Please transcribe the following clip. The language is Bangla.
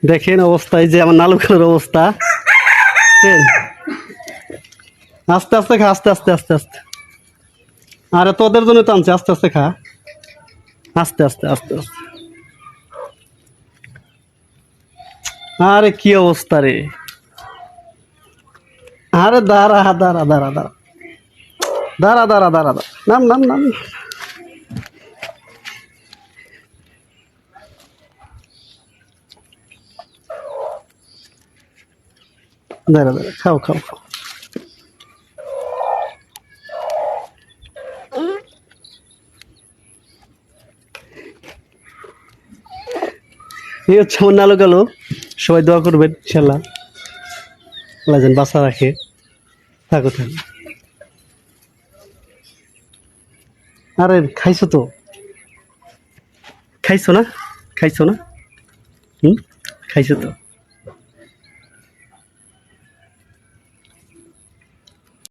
দেখেন অবস্থা, এই যে আমার নালু খালুর অবস্থা। দেখেন? আস্তে আস্তে খা, আস্তে আস্তে আস্তে আস্তে। আরে তোদের জন্য তো আনছি, আস্তে আস্তে খা, আস্তে আস্তে আস্তে আস্তে। আরে কি অবস্থা রে! আরে দাঁড়া দাঁড়া দাঁড়া দাঁড়া দাঁড়া দাঁড়া দাঁড়া দাঁড়া, নাম নাম নাম। দাঁড়া দাঁড়া, খাও খাও খাও। এই হচ্ছে আমার নালু কালু। সবাই দোয়া করবেন ইনশাল্লাহ, আল্লাহ যেন বাঁচা রাখে। থাকো থাকো। আরে খাইছো তো, খাইছো না? খাইছো না? হুম, খাইছো তো।